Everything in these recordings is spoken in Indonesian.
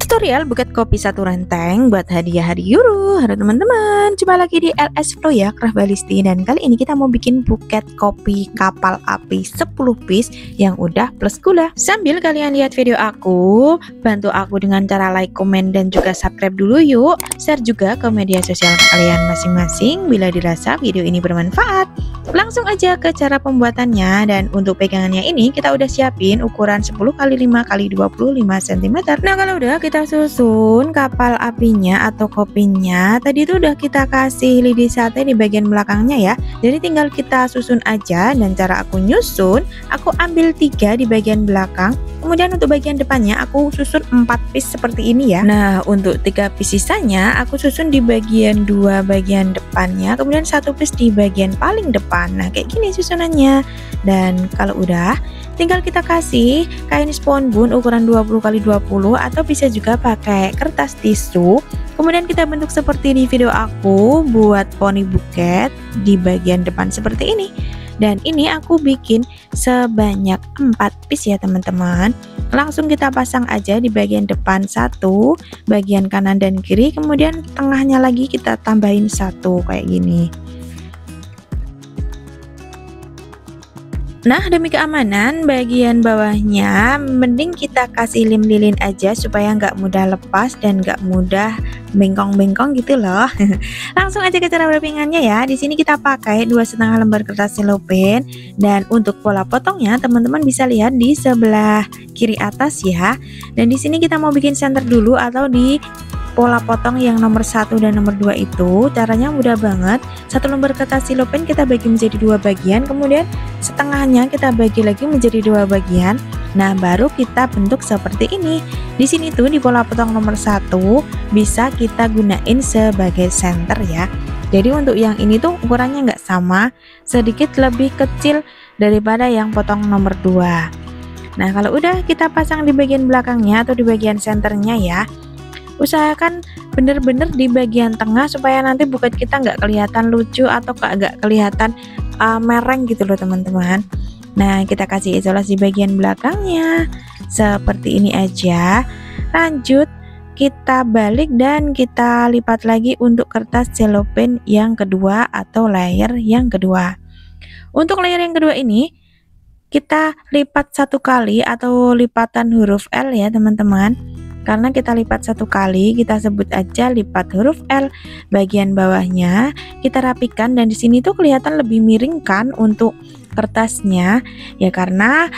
Tutorial buket kopi satu renteng buat hadiah hari Euro. Halo teman-teman, jumpa lagi di LS Flow ya, Craft Balisti. Dan kali ini kita mau bikin buket kopi kapal api 10 piece yang udah plus gula. Sambil kalian lihat video aku, bantu aku dengan cara like, komen, dan juga subscribe dulu yuk. Share juga ke media sosial kalian masing-masing bila dirasa video ini bermanfaat. Langsung aja ke cara pembuatannya. Dan untuk pegangannya ini kita udah siapin ukuran 10 x 5 x 25 cm. Nah kalau udah kita susun kapal apinya atau kopinya, tadi itu udah kita kasih lidi sate di bagian belakangnya ya. Jadi tinggal kita susun aja. Dan cara aku nyusun, aku ambil 3 di bagian belakang, kemudian untuk bagian depannya aku susun 4 piece seperti ini ya. Nah untuk 3 piece sisanya aku susun di bagian 2 bagian depannya, kemudian 1 piece di bagian paling depan. Nah kayak gini susunannya. Dan kalau udah, tinggal kita kasih kain spons ukuran 20 x 20 atau bisa juga pakai kertas tisu. Kemudian kita bentuk seperti di video aku buat poni buket di bagian depan seperti ini. Dan ini aku bikin sebanyak 4 piece ya teman-teman. Langsung kita pasang aja di bagian depan 1, bagian kanan dan kiri, kemudian tengahnya lagi kita tambahin 1 kayak gini. Nah demi keamanan bagian bawahnya mending kita kasih lem lilin aja supaya nggak mudah lepas dan nggak mudah bengkong-bengkong gitu loh. Langsung aja ke cara wrappingannya ya. Di sini kita pakai 2,5 lembar kertas cellophane. Dan untuk pola potongnya teman-teman bisa lihat di sebelah kiri atas ya. Dan di sini kita mau bikin center dulu atau di pola potong yang nomor 1 dan nomor 2 itu. Caranya mudah banget. 1 lembar kertas cellophane kita bagi menjadi 2 bagian, kemudian setengahnya kita bagi lagi menjadi 2 bagian. Nah baru kita bentuk seperti ini. Di sini tuh di pola potong nomor 1 bisa kita gunain sebagai center ya. Jadi untuk yang ini tuh ukurannya nggak sama, sedikit lebih kecil daripada yang potong nomor 2. Nah kalau udah kita pasang di bagian belakangnya atau di bagian senternya ya, usahakan bener-bener di bagian tengah supaya nanti buket kita nggak kelihatan lucu atau nggak kelihatan mereng gitu loh teman-teman. Nah kita kasih isolasi bagian belakangnya seperti ini aja. Lanjut kita balik dan kita lipat lagi untuk kertas cellophane yang kedua atau layer yang kedua. Untuk layer yang kedua ini kita lipat 1 kali atau lipatan huruf L ya teman-teman. Karena kita lipat 1 kali, kita sebut aja lipat huruf L. Bagian bawahnya kita rapikan dan di sini tuh kelihatan lebih miring kan untuk kertasnya ya, karena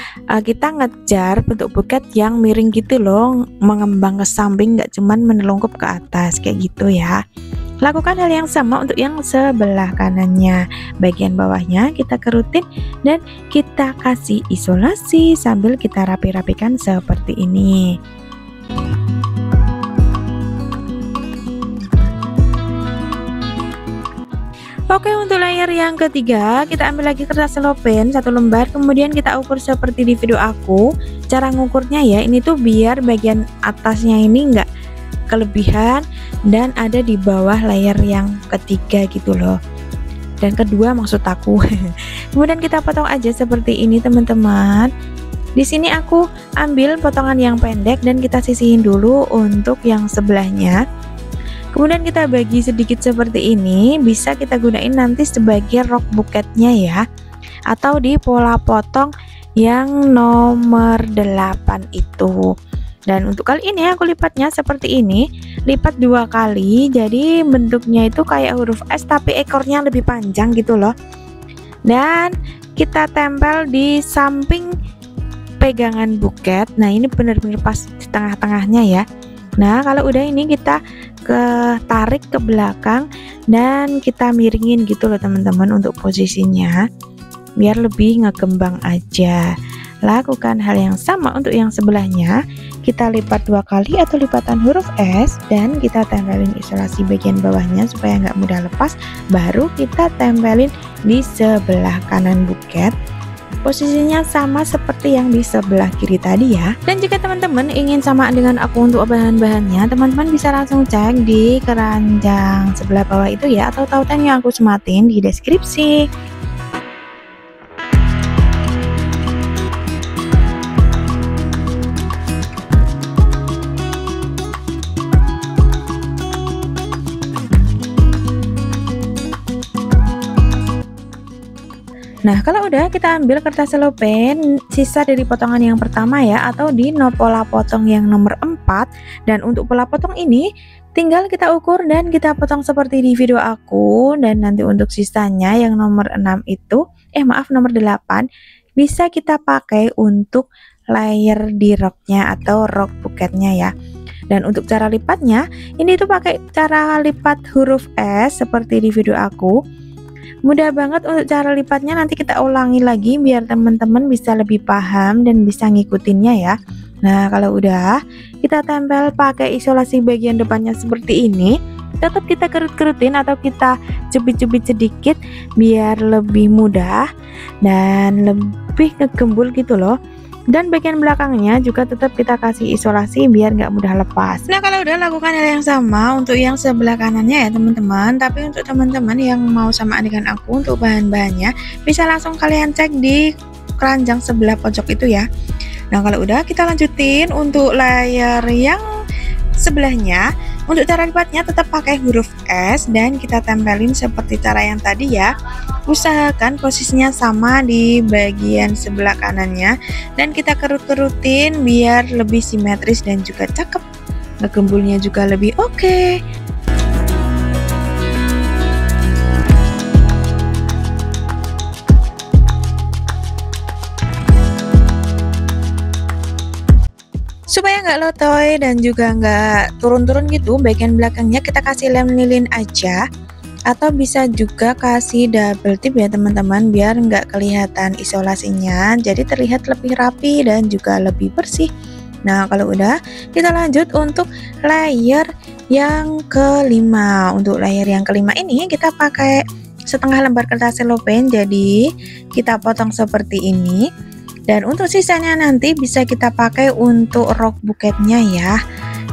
kita ngejar bentuk buket yang miring gitu loh, mengembang ke samping, nggak cuman menelungkup ke atas kayak gitu ya. Lakukan hal yang sama untuk yang sebelah kanannya. Bagian bawahnya kita kerutin dan kita kasih isolasi sambil kita rapi-rapikan seperti ini. Oke, untuk layer yang ketiga kita ambil lagi kertas cellophane 1 lembar, kemudian kita ukur seperti di video aku. Cara ngukurnya ya, ini tuh biar bagian atasnya ini enggak kelebihan dan ada di bawah layer yang ketiga gitu loh, dan kedua maksud aku. Kemudian kita potong aja seperti ini teman-teman. Di sini aku ambil potongan yang pendek dan kita sisihin dulu untuk yang sebelahnya. Kemudian kita bagi sedikit seperti ini, bisa kita gunain nanti sebagai rok buketnya ya, atau di pola potong yang nomor 8 itu. Dan untuk kali ini aku lipatnya seperti ini, lipat 2 kali, jadi bentuknya itu kayak huruf S tapi ekornya lebih panjang gitu loh. Dan kita tempel di samping pegangan buket. Nah ini benar-benar pas di tengah-tengahnya ya. Nah kalau udah ini kita tarik ke belakang dan kita miringin gitu loh teman-teman untuk posisinya biar lebih ngegembang aja. Lakukan hal yang sama untuk yang sebelahnya. Kita lipat 2 kali atau lipatan huruf S dan kita tempelin isolasi bagian bawahnya supaya nggak mudah lepas. Baru kita tempelin di sebelah kanan buket. Posisinya sama seperti yang di sebelah kiri tadi ya. Dan jika teman-teman ingin sama dengan aku untuk bahan-bahannya, teman-teman bisa langsung cek di keranjang sebelah bawah itu ya, atau tautan yang aku sematin di deskripsi. Nah, kalau udah kita ambil kertas selopen sisa dari potongan yang pertama ya, atau di pola potong yang nomor 4. Dan untuk pola potong ini tinggal kita ukur dan kita potong seperti di video aku. Dan nanti untuk sisanya yang nomor 6 itu, maaf nomor 8, bisa kita pakai untuk layer di roknya atau rok buketnya ya. Dan untuk cara lipatnya, ini tuh pakai cara lipat huruf S seperti di video aku. Mudah banget untuk cara lipatnya, nanti kita ulangi lagi biar teman-teman bisa lebih paham dan bisa ngikutinnya ya. Nah, kalau udah kita tempel pakai isolasi bagian depannya seperti ini, tetap kita kerut-kerutin atau kita cubit-cubit sedikit biar lebih mudah dan lebih ngegembul gitu loh. Dan bagian belakangnya juga tetap kita kasih isolasi biar nggak mudah lepas. Nah, kalau udah lakukan hal yang sama untuk yang sebelah kanannya ya teman-teman. Tapi untuk teman-teman yang mau sama dengan aku untuk bahan-bahannya, bisa langsung kalian cek di keranjang sebelah pojok itu ya. Nah, kalau udah kita lanjutin untuk layer yang sebelahnya. Untuk cara lipatnya tetap pakai huruf S dan kita tempelin seperti cara yang tadi ya. Usahakan posisinya sama di bagian sebelah kanannya dan kita kerut-kerutin biar lebih simetris dan juga cakep. Ngegembulnya juga lebih oke. Supaya nggak lotoy dan juga nggak turun-turun gitu, bagian belakangnya kita kasih lem lilin aja, atau bisa juga kasih double tip ya teman-teman, biar nggak kelihatan isolasinya, jadi terlihat lebih rapi dan juga lebih bersih. Nah, kalau udah kita lanjut untuk layer yang kelima. Untuk layer yang kelima ini kita pakai setengah lembar kertas selopen, jadi kita potong seperti ini. Dan untuk sisanya nanti bisa kita pakai untuk rok buketnya ya.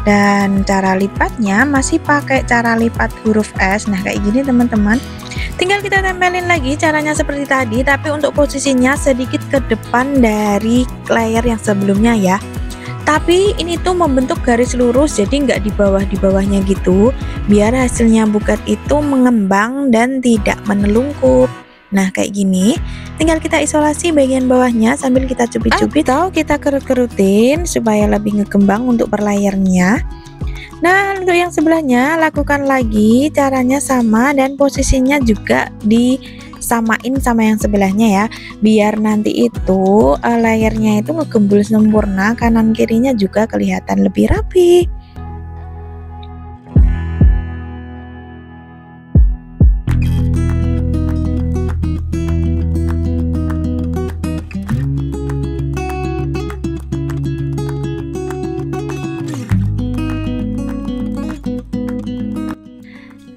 Dan cara lipatnya masih pakai cara lipat huruf S. Nah, kayak gini teman-teman. Tinggal kita tempelin lagi caranya seperti tadi, tapi untuk posisinya sedikit ke depan dari layer yang sebelumnya ya. Tapi ini tuh membentuk garis lurus, jadi nggak di bawahnya gitu, biar hasilnya buket itu mengembang dan tidak menelungkup. Nah, kayak gini. Tinggal kita isolasi bagian bawahnya sambil kita cubit-cubit atau kita kerut-kerutin supaya lebih ngekembang untuk per layernya. Nah, untuk yang sebelahnya lakukan lagi caranya sama dan posisinya juga disamain sama yang sebelahnya ya, biar nanti itu layernya itu ngegembul sempurna, kanan kirinya juga kelihatan lebih rapi.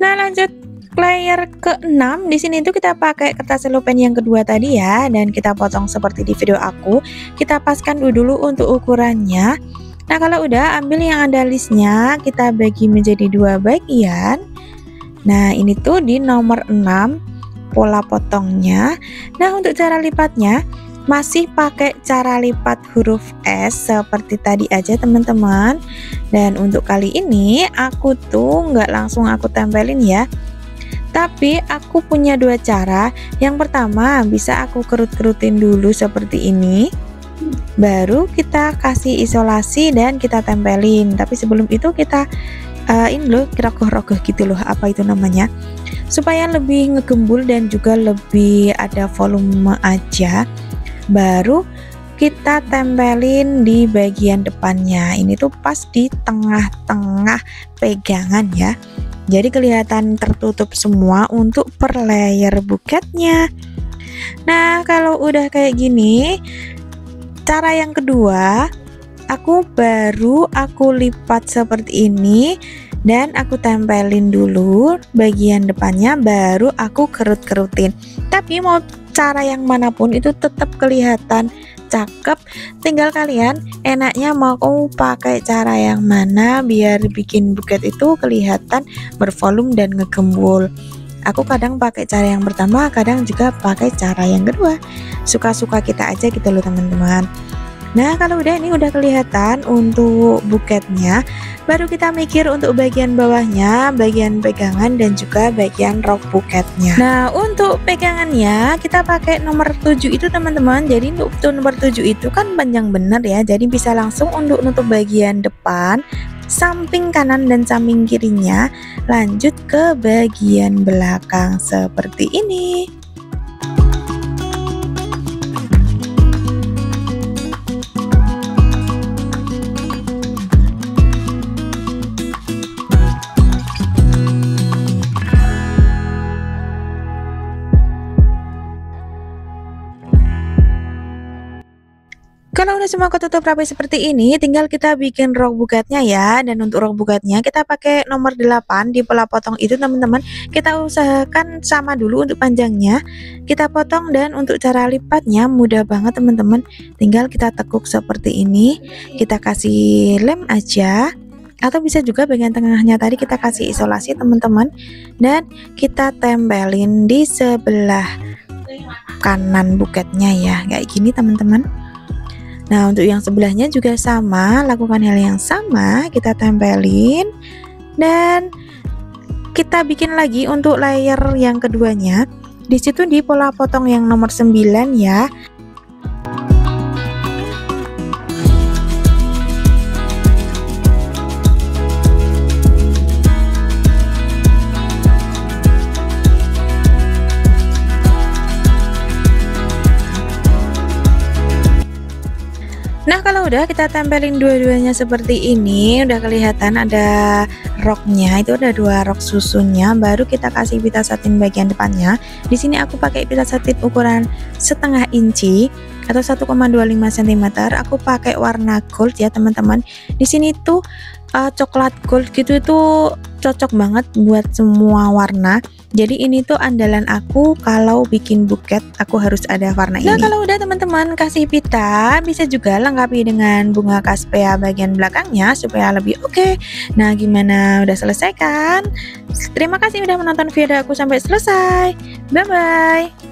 Nah, lanjut layer ke-6. Di sini tuh kita pakai kertas selopen yang kedua tadi ya, dan kita potong seperti di video aku. Kita paskan dulu untuk ukurannya. Nah, kalau udah ambil yang ada listnya, kita bagi menjadi 2 bagian. Nah, ini tuh di nomor 6 pola potongnya. Nah, untuk cara lipatnya masih pakai cara lipat huruf S seperti tadi aja teman-teman. Dan untuk kali ini aku tuh nggak langsung aku tempelin ya, tapi aku punya 2 cara. Yang pertama bisa aku kerut-kerutin dulu seperti ini, baru kita kasih isolasi dan kita tempelin. Tapi sebelum itu kita ini loh, rogoh-rogoh gitu loh, apa itu namanya, supaya lebih ngegembul dan juga lebih ada volume aja. Baru kita tempelin di bagian depannya. Ini tuh pas di tengah-tengah pegangan ya, jadi kelihatan tertutup semua untuk per layer buketnya. Nah, kalau udah kayak gini, cara yang kedua, aku lipat seperti ini dan aku tempelin dulu bagian depannya, baru aku kerut-kerutin. Tapi mau cara yang manapun itu tetap kelihatan cakep, tinggal kalian enaknya mau pakai cara yang mana biar bikin buket itu kelihatan bervolume dan ngegembul. Aku kadang pakai cara yang pertama, kadang juga pakai cara yang kedua, suka-suka kita aja gitu loh teman-teman. Nah, kalau udah ini udah kelihatan untuk buketnya, Baru kita mikir untuk bagian bawahnya, bagian pegangan dan juga bagian rok buketnya. Nah, untuk pegangannya kita pakai nomor 7 itu teman-teman. Jadi untuk nomor 7 itu kan panjang bener ya. Jadi bisa langsung untuk nutup bagian depan, samping kanan dan samping kirinya, lanjut ke bagian belakang seperti ini. Kalau udah semua ketutup rapi seperti ini, tinggal kita bikin rok buketnya ya. Dan untuk rok buketnya kita pakai nomor 8 di pola potong itu teman-teman. Kita usahakan sama dulu untuk panjangnya. Kita potong dan untuk cara lipatnya mudah banget teman-teman. Tinggal kita tekuk seperti ini. Kita kasih lem aja. Atau bisa juga bagian tengahnya tadi kita kasih isolasi teman-teman. Dan kita tempelin di sebelah kanan buketnya ya. Kayak gini teman-teman. Nah, untuk yang sebelahnya juga sama, lakukan hal yang sama, kita tempelin dan kita bikin lagi untuk layer yang keduanya. Di situ di pola potong yang nomor 9 ya. Nah, kalau udah kita tempelin dua-duanya seperti ini, udah kelihatan ada roknya, itu ada 2 rok susunnya, baru kita kasih pita satin bagian depannya. Di sini aku pakai pita satin ukuran 1/2 inci atau 1,25 cm. Aku pakai warna gold ya, teman-teman. Di sini tuh coklat gold gitu itu cocok banget buat semua warna. Jadi ini tuh andalan aku kalau bikin buket, aku harus ada warna ini. Nah, kalau udah teman-teman kasih pita, bisa juga lengkapi dengan bunga kaspia bagian belakangnya supaya lebih oke. Nah, gimana? Udah selesai kan? Terima kasih udah menonton video aku sampai selesai. Bye-bye.